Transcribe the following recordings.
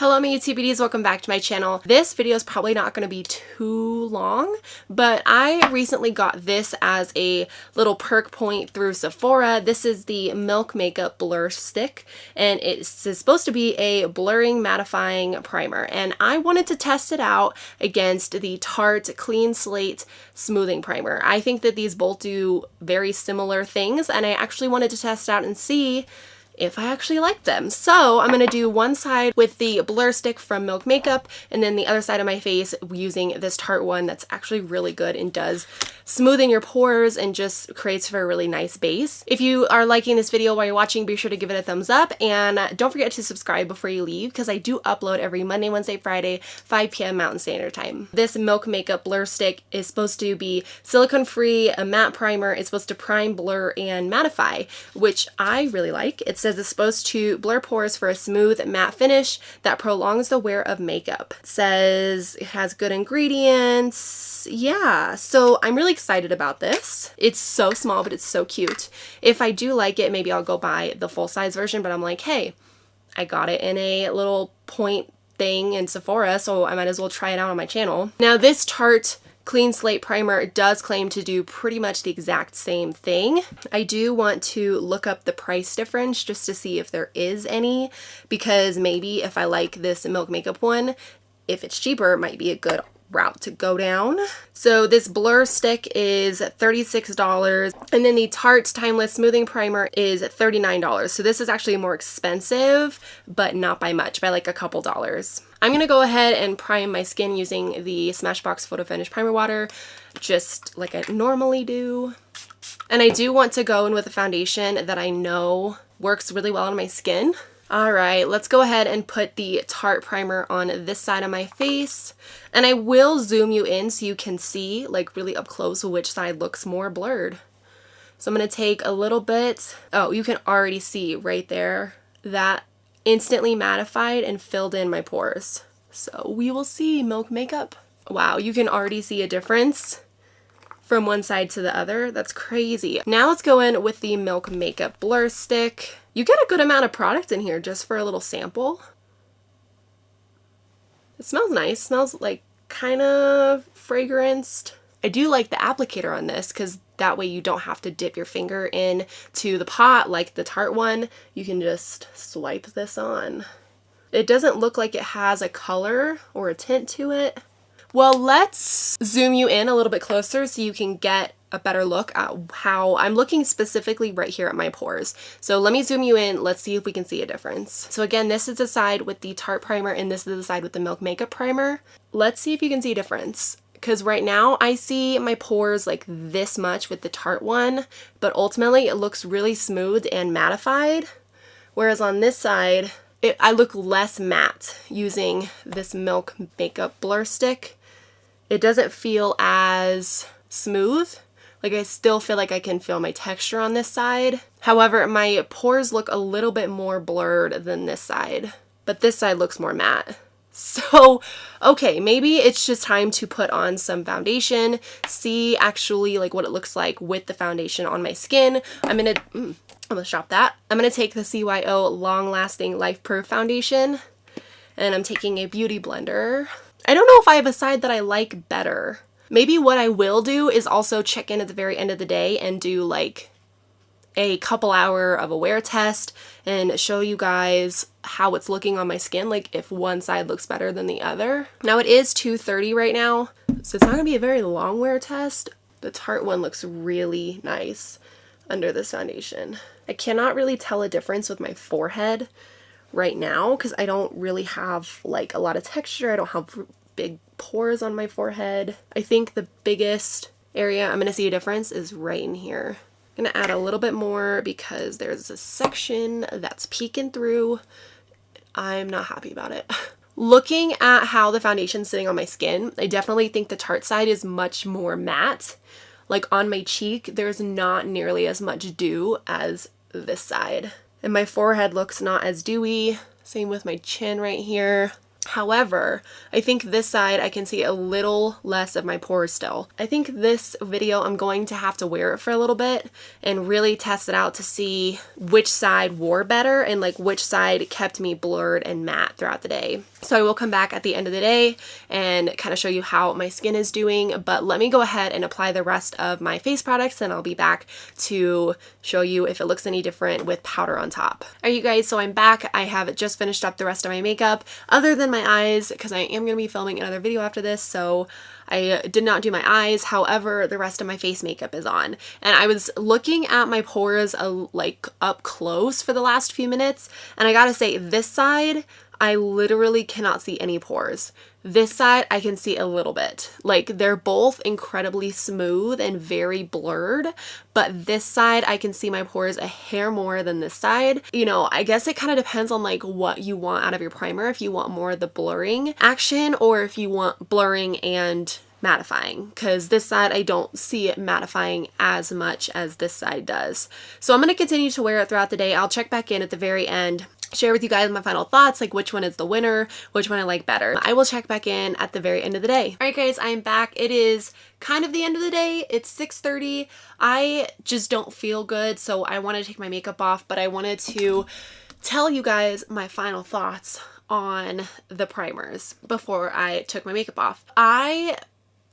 Hello my YouTubities, welcome back to my channel. This video is probably not going to be too long, but I recently got this as a little perk point through Sephora. This is the Milk Makeup Blur Stick, and it's supposed to be a blurring mattifying primer, and I wanted to test it out against the Tarte Clean Slate Smoothing Primer. I think that these both do very similar things, and I actually wanted to test out and see if I actually like them. So I'm gonna do one side with the blur stick from Milk Makeup, and then the other side of my face using this Tarte one that's actually really good and does smoothing your pores and just creates for a really nice base. If you are liking this video while you're watching, be sure to give it a thumbs up, and don't forget to subscribe before you leave because I do upload every Monday, Wednesday, Friday, 5 p.m. Mountain Standard Time. This Milk Makeup Blur Stick is supposed to be silicone free, a matte primer. It's supposed to prime, blur, and mattify, which I really like. It says it's supposed to blur pores for a smooth matte finish that prolongs the wear of makeup. It says it has good ingredients. Yeah, so I'm really excited about this. It's so small, but it's so cute. If I do like it, maybe I'll go buy the full size version, but I'm like, hey, I got it in a little point thing in Sephora, so I might as well try it out on my channel. Now this Tarte Clean Slate Primer does claim to do pretty much the exact same thing. I do want to look up the price difference just to see if there is any, because maybe if I like this Milk Makeup one, if it's cheaper, it might be a good route to go down. So this blur stick is $36, and then the Tarte Timeless Smoothing Primer is $39. So this is actually more expensive, but not by much, by like a couple dollars. I'm gonna go ahead and prime my skin using the Smashbox Photo Finish Primer Water, just like I normally do. And I do want to go in with a foundation that I know works really well on my skin. Alright, let's go ahead and put the Tarte primer on this side of my face, and I will zoom you in so you can see like really up close which side looks more blurred. So I'm going to take a little bit. Oh, you can already see right there that instantly mattified and filled in my pores. So we will see. Milk Makeup. Wow, you can already see a difference from one side to the other. That's crazy. Now let's go in with the Milk Makeup Blur Stick. You get a good amount of product in here just for a little sample. It smells nice. It smells like kind of fragranced. I do like the applicator on this because that way you don't have to dip your finger in to the pot like the Tarte one. You can just swipe this on. It doesn't look like it has a color or a tint to it. Well, let's zoom you in a little bit closer so you can get a better look at how I'm looking specifically right here at my pores. So let me zoom you in. Let's see if we can see a difference. So again, this is the side with the Tarte primer and this is the side with the Milk Makeup primer. Let's see if you can see a difference. Because right now I see my pores like this much with the Tarte one, but ultimately it looks really smooth and mattified. Whereas on this side, I look less matte using this Milk Makeup Blur Stick. It doesn't feel as smooth. Like I still feel like I can feel my texture on this side. However, my pores look a little bit more blurred than this side, but this side looks more matte. So, okay, maybe it's just time to put on some foundation, see actually like what it looks like with the foundation on my skin. I'm gonna shop that. I'm gonna take the CYO Long Lasting Life Proof Foundation, and I'm taking a beauty blender. I don't know if I have a side that I like better. Maybe what I will do is also check in at the very end of the day and do like a couple hour of a wear test and show you guys how it's looking on my skin, like if one side looks better than the other. Now it is 2:30 right now, so it's not gonna be a very long wear test. The Tarte one looks really nice under this foundation. I cannot really tell a difference with my forehead right now because I don't really have like a lot of texture. I don't have big pores on my forehead. I think the biggest area I'm going to see a difference is right in here. I'm going to add a little bit more because there's a section that's peeking through. I'm not happy about it. Looking at how the foundation's sitting on my skin, I definitely think the Tarte side is much more matte. Like on my cheek, there's not nearly as much dew as this side. And my forehead looks not as dewy. Same with my chin right here. However, I think this side I can see a little less of my pores still. I think this video I'm going to have to wear it for a little bit and really test it out to see which side wore better and like which side kept me blurred and matte throughout the day. So I will come back at the end of the day and kind of show you how my skin is doing, but let me go ahead and apply the rest of my face products and I'll be back to show you if it looks any different with powder on top. Alright you guys, so I'm back. I have just finished up the rest of my makeup other than my eyes because I am going to be filming another video after this, so I did not do my eyes. However, the rest of my face makeup is on. And I was looking at my pores like up close for the last few minutes, and I gotta say, this side, I literally cannot see any pores. This side, I can see a little bit. Like, they're both incredibly smooth and very blurred, but this side, I can see my pores a hair more than this side. You know, I guess it kind of depends on like what you want out of your primer, if you want more of the blurring action or if you want blurring and mattifying, because this side I don't see it mattifying as much as this side does. So I'm going to continue to wear it throughout the day. I'll check back in at the very end, share with you guys my final thoughts, like which one is the winner, which one I like better. I will check back in at the very end of the day. Alright guys, I am back. It is kind of the end of the day. It's 6:30. I just don't feel good, so I wanted to take my makeup off, but I wanted to tell you guys my final thoughts on the primers before I took my makeup off. I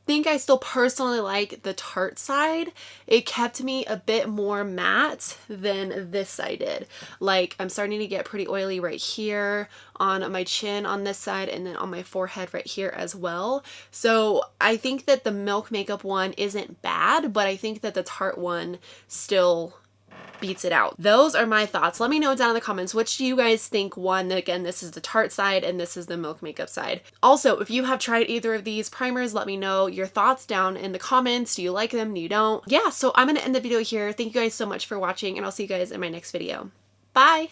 think I still personally like the Tarte side. It kept me a bit more matte than this side did. Like, I'm starting to get pretty oily right here on my chin on this side and then on my forehead right here as well. So I think that the Milk Makeup one isn't bad, but I think that the Tarte one still beats it out. Those are my thoughts. Let me know down in the comments which do you guys think won. Again, this is the Tarte side and this is the Milk Makeup side. Also, if you have tried either of these primers, let me know your thoughts down in the comments. Do you like them? Do you don't? Yeah, so I'm gonna end the video here. Thank you guys so much for watching and I'll see you guys in my next video. Bye!